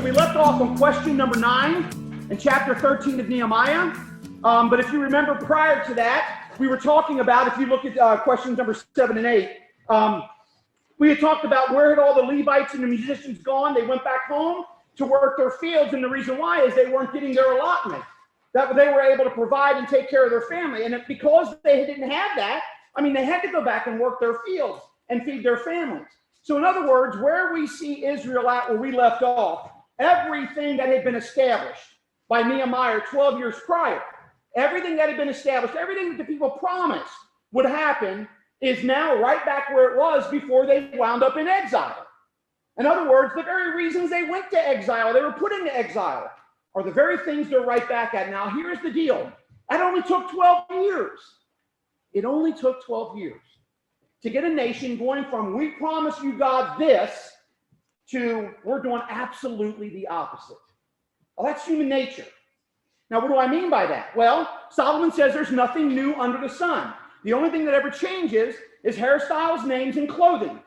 we left off on question number 9 in chapter 13 of Nehemiah. But if you remember prior to that, we were talking about, if you look at questions number 7 and 8, we had talked about where had all the Levites and the musicians gone. They went back home to work their fields, and the reason why is they weren't getting their allotment, that they were able to provide and take care of their family. And because they didn't have that, they had to go back and work their fields and feed their families. So in other words, where we see Israel at where we left off, everything that had been established by Nehemiah 12 years prior, everything that had been established, everything that the people promised would happen is now right back where it was before they wound up in exile. In other words, the very reasons they went to exile, they were put into exile, are the very things they're right back at. Now, here's the deal. That only took 12 years. It only took 12 years to get a nation going from, we promise you, God, this, to we're doing absolutely the opposite. Well, that's human nature. Now, what do I mean by that? Well, Solomon says there's nothing new under the sun. The only thing that ever changes is hairstyles, names, and clothing.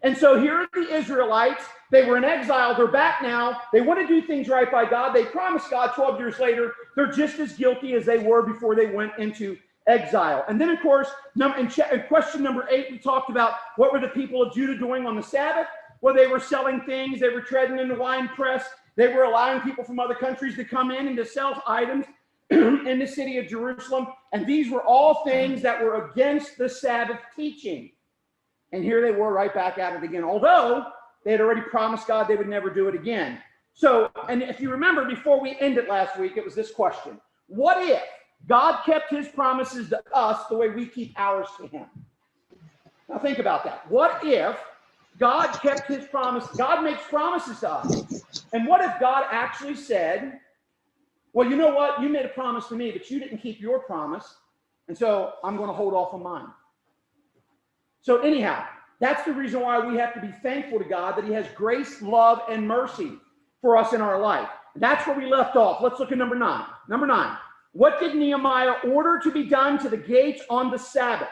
And so here are the Israelites. They were in exile. They're back now. They want to do things right by God. They promised God 12 years later. They're just as guilty as they were before they went into exile. And then, of course, in question number 8, we talked about what were the people of Judah doing on the Sabbath? Well, they were selling things. They were treading in the wine press. They were allowing people from other countries to come in and to sell items in the city of Jerusalem. And these were all things that were against the Sabbath teaching. And here they were right back at it again, although they had already promised God they would never do it again. So, and if you remember, before we ended last week, it was this question. What if God kept his promises to us the way we keep ours to him? Now think about that. What if God kept his promise? God makes promises to us. And what if God actually said, well, you know what? You made a promise to me, but you didn't keep your promise. And so I'm going to hold off on mine. So anyhow, that's the reason why we have to be thankful to God that he has grace, love, and mercy for us in our life. And that's where we left off. Let's look at number 9. Number 9. What did Nehemiah order to be done to the gates on the Sabbath?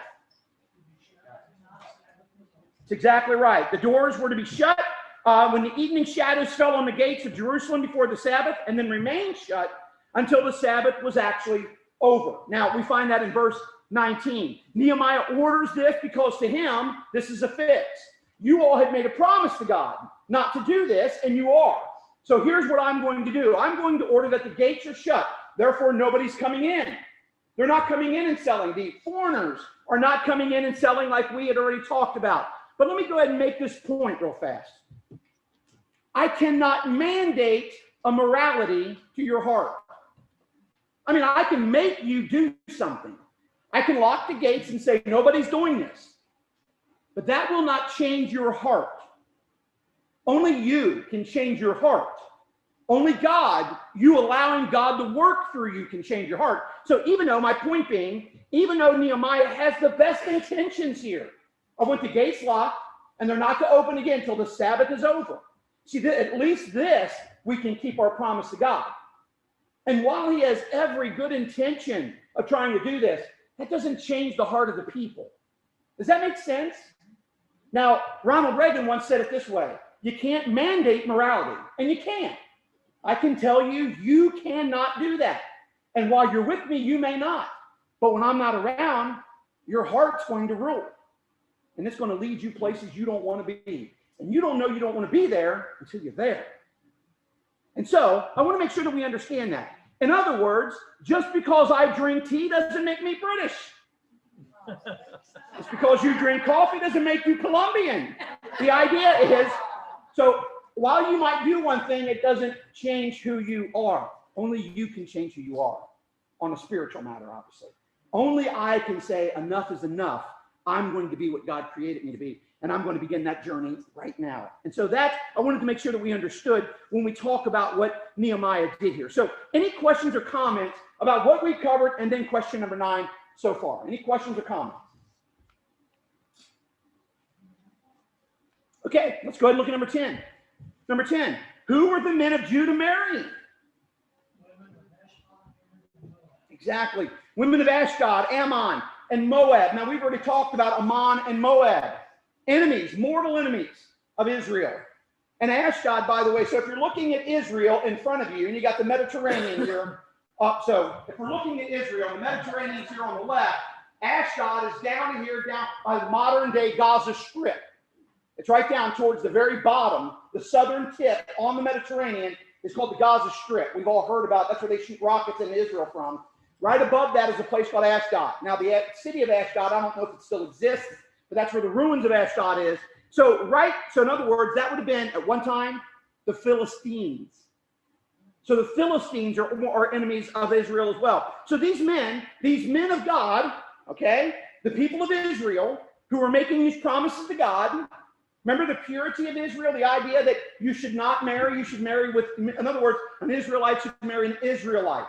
That's exactly right. The doors were to be shut when the evening shadows fell on the gates of Jerusalem before the Sabbath, and then remained shut until the Sabbath was actually over. Now, we find that in verse 19. Nehemiah orders this because to him, this is a fix. You all had made a promise to God not to do this, and you are. So here's what I'm going to do. I'm going to order that the gates are shut. Therefore, nobody's coming in. They're not coming in and selling. The foreigners are not coming in and selling like we had already talked about. But let me go ahead and make this point real fast. I cannot mandate a morality to your heart. I can make you do something. I can lock the gates and say, nobody's doing this. But that will not change your heart. Only you can change your heart. Only God, you allowing God to work through you, can change your heart. So even though, my point being, even though Nehemiah has the best intentions here of with the gates locked and they're not to open again until the Sabbath is over. See, at least this, we can keep our promise to God. And while he has every good intention of trying to do this, that doesn't change the heart of the people. Does that make sense? Now, Ronald Reagan once said it this way. You can't mandate morality, and you can't. I can tell you, you cannot do that. And while you're with me, you may not. But when I'm not around, your heart's going to rule. And it's going to lead you places you don't want to be. And you don't know you don't want to be there until you're there. And so I want to make sure that we understand that. In other words, just because I drink tea doesn't make me British. Just because you drink coffee doesn't make you Colombian. The idea is, so while you might do one thing, it doesn't change who you are. Only you can change who you are on a spiritual matter, obviously. Only I can say enough is enough. I'm going to be what God created me to be. And I'm going to begin that journey right now. And so that, I wanted to make sure that we understood when we talk about what Nehemiah did here. So any questions or comments about what we covered and then question number 9 so far? Any questions or comments? Okay, let's go ahead and look at number 10. Number 10, who were the men of Judah marrying? Exactly. Women of Ashdod, Ammon, and Moab. Now, we've already talked about Ammon and Moab. Enemies, mortal enemies of Israel. And Ashdod, by the way, so if you're looking at Israel in front of you, and you got the Mediterranean here, so if we're looking at Israel, the Mediterranean is here on the left, Ashdod is down here, down by the modern-day Gaza Strip. It's right down towards the very bottom, the southern tip on the Mediterranean is called the Gaza Strip. We've all heard about, that's where they shoot rockets into Israel from. Right above that is a place called Ashdod. Now, the city of Ashdod, I don't know if it still exists, but that's where the ruins of Ashdod is. So in other words, that would have been, at one time, the Philistines. So the Philistines are enemies of Israel as well. So these men of God, okay, the people of Israel who are making these promises to God, remember the purity of Israel, the idea that you should not marry, you should marry with, in other words, an Israelite should marry an Israelite.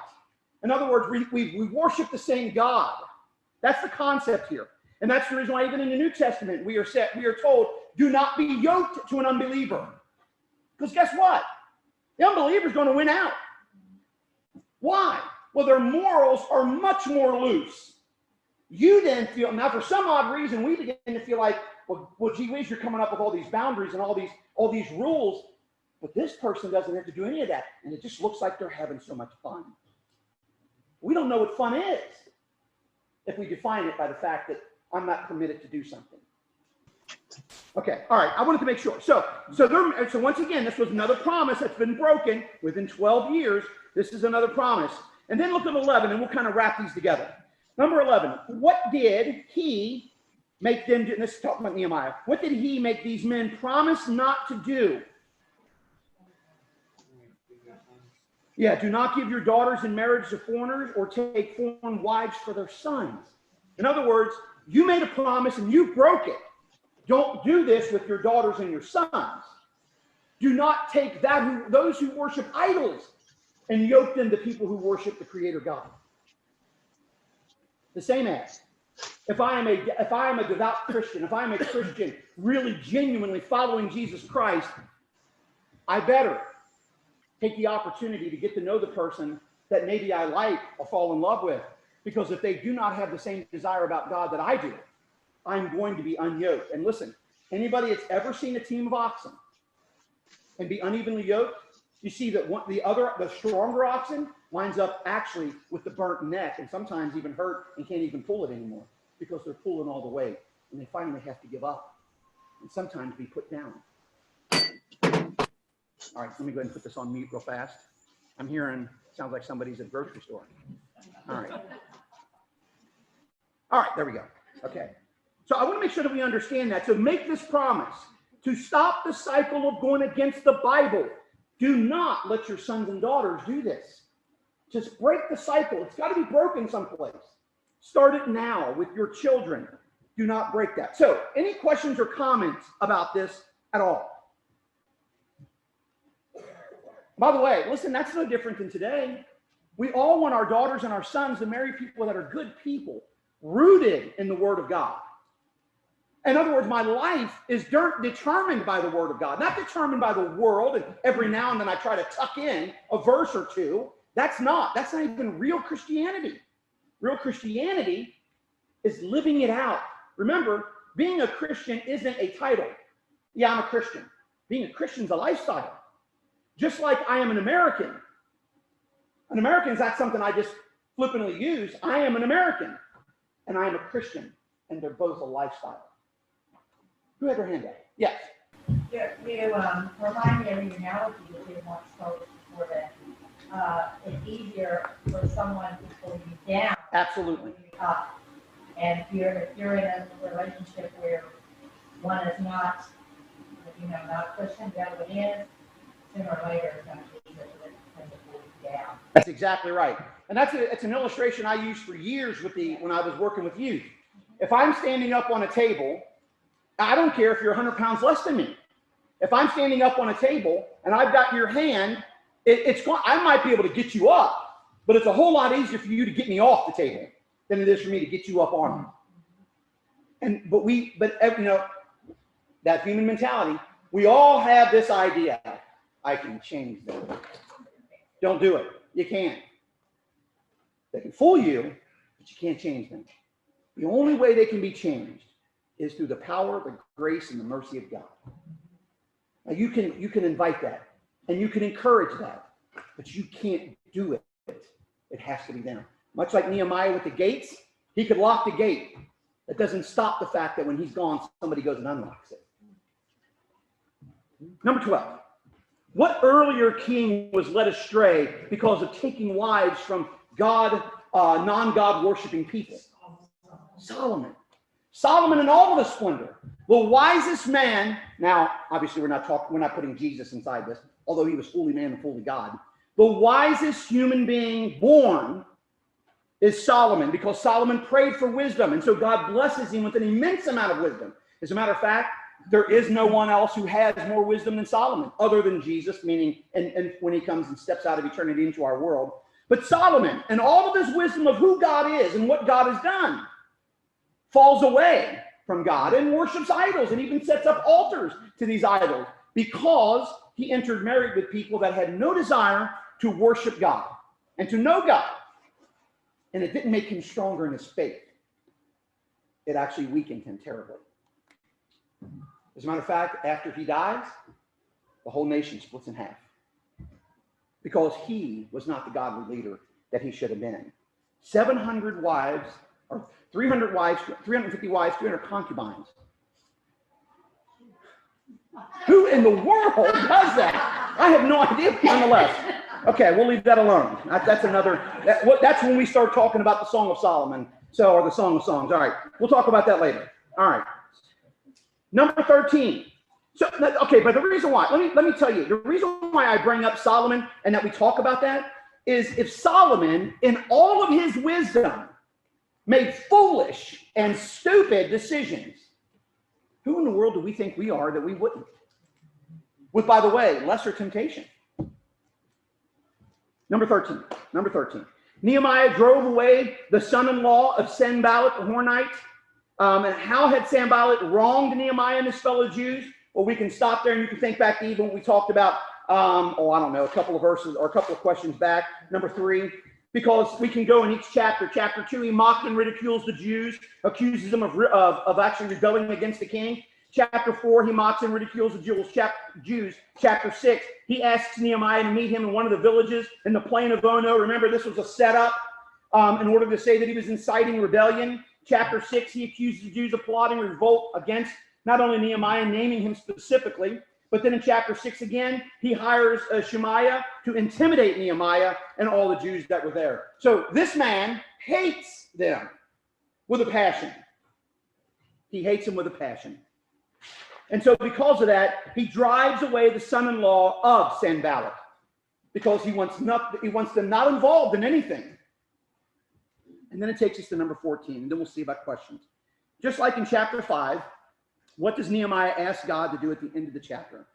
In other words, we worship the same God. That's the concept here. And that's the reason why even in the New Testament, we are told, do not be yoked to an unbeliever. Because guess what? The unbeliever is going to win out. Why? Well, their morals are much more loose. You then feel, now for some odd reason, we begin to feel like, well, gee whiz, you're coming up with all these boundaries and all these rules, but this person doesn't have to do any of that. And it just looks like they're having so much fun. We don't know what fun is if we define it by the fact that I'm not permitted to do something. Okay, all right, I wanted to make sure. So once again, this was another promise that's been broken within 12 years. This is another promise. And then look at 11, and we'll kind of wrap these together. Number 11, what did he make them do? And this is talking about Nehemiah. What did he make these men promise not to do? Yeah, do not give your daughters in marriage to foreigners or take foreign wives for their sons. In other words, you made a promise and you broke it. Don't do this with your daughters and your sons. Do not take those who worship idols and yoke them to people who worship the Creator God. The same as if I am a devout Christian, if I am a Christian really genuinely following Jesus Christ, I better take the opportunity to get to know the person that maybe I like or fall in love with. Because if they do not have the same desire about God that I do, I'm going to be unyoked. And listen, anybody that's ever seen a team of oxen and be unevenly yoked, you see that the stronger oxen winds up actually with the burnt neck and sometimes even hurt and can't even pull it anymore because they're pulling all the weight and they finally have to give up and sometimes be put down. All right, let me go ahead and put this on mute real fast. I'm hearing, sounds like somebody's at a grocery store. All right. All right, there we go. Okay. So I want to make sure that we understand that. So make this promise to stop the cycle of going against the Bible. Do not let your sons and daughters do this. Just break the cycle. It's got to be broken someplace. Start it now with your children. Do not break that. So any questions or comments about this at all? By the way, listen, that's no different than today. We all want our daughters and our sons to marry people that are good people, rooted in the Word of God. In other words, my life is determined by the Word of God, not determined by the world. And every now and then I try to tuck in a verse or two. That's not even real Christianity. Real Christianity is living it out. Remember, being a Christian isn't a title. Yeah, I'm a Christian. Being a Christian is a lifestyle. Just like I am an American. An American is not something I just flippantly use. I am an American and I am a Christian, and they're both a lifestyle. Who had their hand up? Yes. You remind me of the analogy that you once told before that it's easier for someone to pull you down. Absolutely. Up. And if you're in a relationship where one is not a Christian, the other one is, sooner or later it's going to be easier for them to pull you down. That's exactly right. And it's an illustration I used for years when I was working with youth. If I'm standing up on a table, I don't care if you're 100 pounds less than me. If I'm standing up on a table and I've got your hand, I might be able to get you up, but it's a whole lot easier for you to get me off the table than it is for me to get you up on me. But that human mentality, we all have this idea. I can change them. Don't do it. You can't. They can fool you, but you can't change them. The only way they can be changed is through the power, the grace, and the mercy of God. Now you can invite that and you can encourage that, but you can't do it. It has to be them. Much like Nehemiah with the gates, he could lock the gate. That doesn't stop the fact that when he's gone, somebody goes and unlocks it. Number 12. What earlier king was led astray because of taking wives from non-God worshiping people? Solomon. Solomon in all of his splendor. The wisest man. Now, obviously, we're not putting Jesus inside this, although he was fully man and fully God. The wisest human being born is Solomon, because Solomon prayed for wisdom, and so God blesses him with an immense amount of wisdom. As a matter of fact, there is no one else who has more wisdom than Solomon, other than Jesus, meaning and when he comes and steps out of eternity into our world. But Solomon, and all of his wisdom of who God is and what God has done, falls away from God and worships idols and even sets up altars to these idols because he entered married with people that had no desire to worship God and to know God. And it didn't make him stronger in his faith. It actually weakened him terribly. As a matter of fact, after he dies, the whole nation splits in half because he was not the godly leader that he should have been. 700 wives, or 300 wives, 350 wives, 300 concubines. Who in the world does that? I have no idea, nonetheless. Okay, we'll leave that alone. That's another. That's when we start talking about the Song of Solomon, or the Song of Songs. All right, we'll talk about that later. All right. Number 13. So, okay, but the reason why, let me tell you, the reason why I bring up Solomon and that we talk about that is if Solomon, in all of his wisdom, made foolish and stupid decisions, who in the world do we think we are that we wouldn't? With, by the way, lesser temptation. Number 13. Nehemiah drove away the son-in-law of Sanballat the Hornite. And how had Sanballat wronged Nehemiah and his fellow Jews? Well, we can stop there and you can think back to even what we talked about, a couple of verses or a couple of questions back. Number 3, because we can go in each chapter. Chapter 2, he mocked and ridicules the Jews, accuses them of actually rebelling against the king. Chapter 4, he mocks and ridicules the Jews. Chapter 6, he asks Nehemiah to meet him in one of the villages in the plain of Ono. Remember, this was a setup in order to say that he was inciting rebellion. Chapter 6, he accuses the Jews of plotting revolt against not only Nehemiah, naming him specifically, but then in chapter 6 again, he hires Shemaiah to intimidate Nehemiah and all the Jews that were there. So this man hates them with a passion. He hates them with a passion. And so because of that, he drives away the son-in-law of Sanballat because he wants them not involved in anything. And then it takes us to number 14, and then we'll see about questions. Just like in chapter 5, what does Nehemiah ask God to do at the end of the chapter?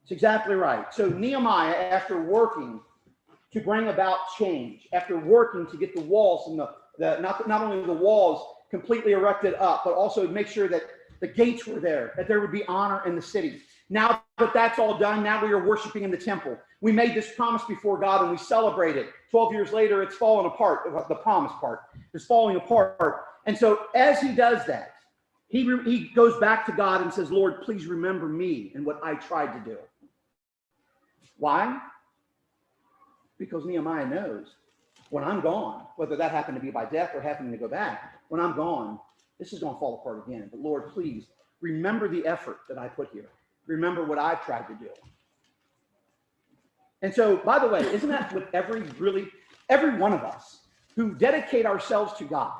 It's exactly right. So Nehemiah, after working to bring about change, after working to get the walls and not only the walls completely erected up, but also make sure that the gates were there, that there would be honor in the city. Now that that's all done, now we are worshiping in the temple. We made this promise before God and we celebrate it. 12 years later, it's fallen apart. The promise part is falling apart. And so as he does that, he goes back to God and says, Lord, please remember me and what I tried to do. Why? Because Nehemiah knows when I'm gone, whether that happened to be by death or happening to go back, when I'm gone, this is going to fall apart again. But Lord, please remember the effort that I put here. Remember what I've tried to do. And so, by the way, isn't that with every one of us who dedicate ourselves to God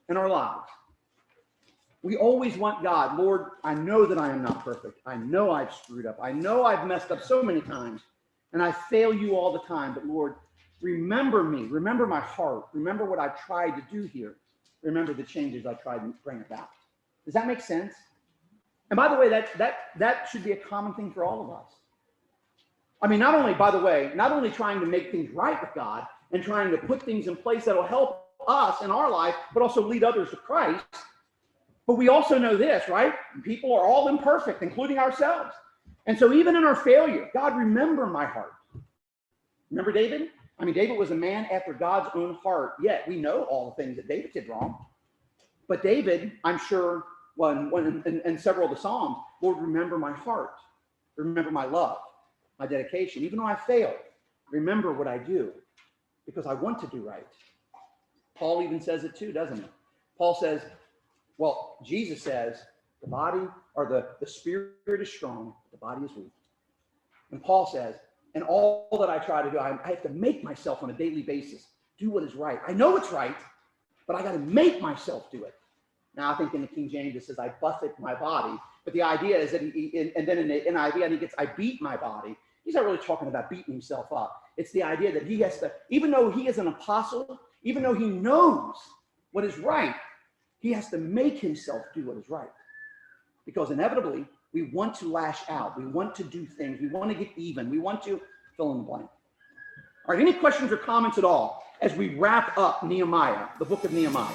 in our lives? We always want God, Lord, I know that I am not perfect. I know I've screwed up. I know I've messed up so many times, and I fail you all the time. But Lord, remember me. Remember my heart. Remember what I tried to do here. Remember the changes I tried to bring about. Does that make sense? And by the way, that should be a common thing for all of us. I mean, not only trying to make things right with God and trying to put things in place that will help us in our life, but also lead others to Christ. But we also know this, right? People are all imperfect, including ourselves. And so even in our failure, God, remember my heart. Remember David? I mean, David was a man after God's own heart. Yet we know all the things that David did wrong. But David, I'm sure, in several of the Psalms, Lord, remember my heart, remember my love, my dedication. Even though I fail, remember what I do, because I want to do right. Paul even says it too, doesn't he? Paul says, well, Jesus says, the body or the spirit is strong, the body is weak. And Paul says, and all that I try to do, I have to make myself on a daily basis do what is right. I know it's right, but I got to make myself do it. Now, I think in the King James it says, I buffet my body. But the idea is that and then in the NIV, and he gets, I beat my body. He's not really talking about beating himself up. It's the idea that he has to, even though he is an apostle, even though he knows what is right, he has to make himself do what is right. Because inevitably, we want to lash out. We want to do things. We want to get even. We want to fill in the blank. All right, any questions or comments at all as we wrap up Nehemiah, the book of Nehemiah?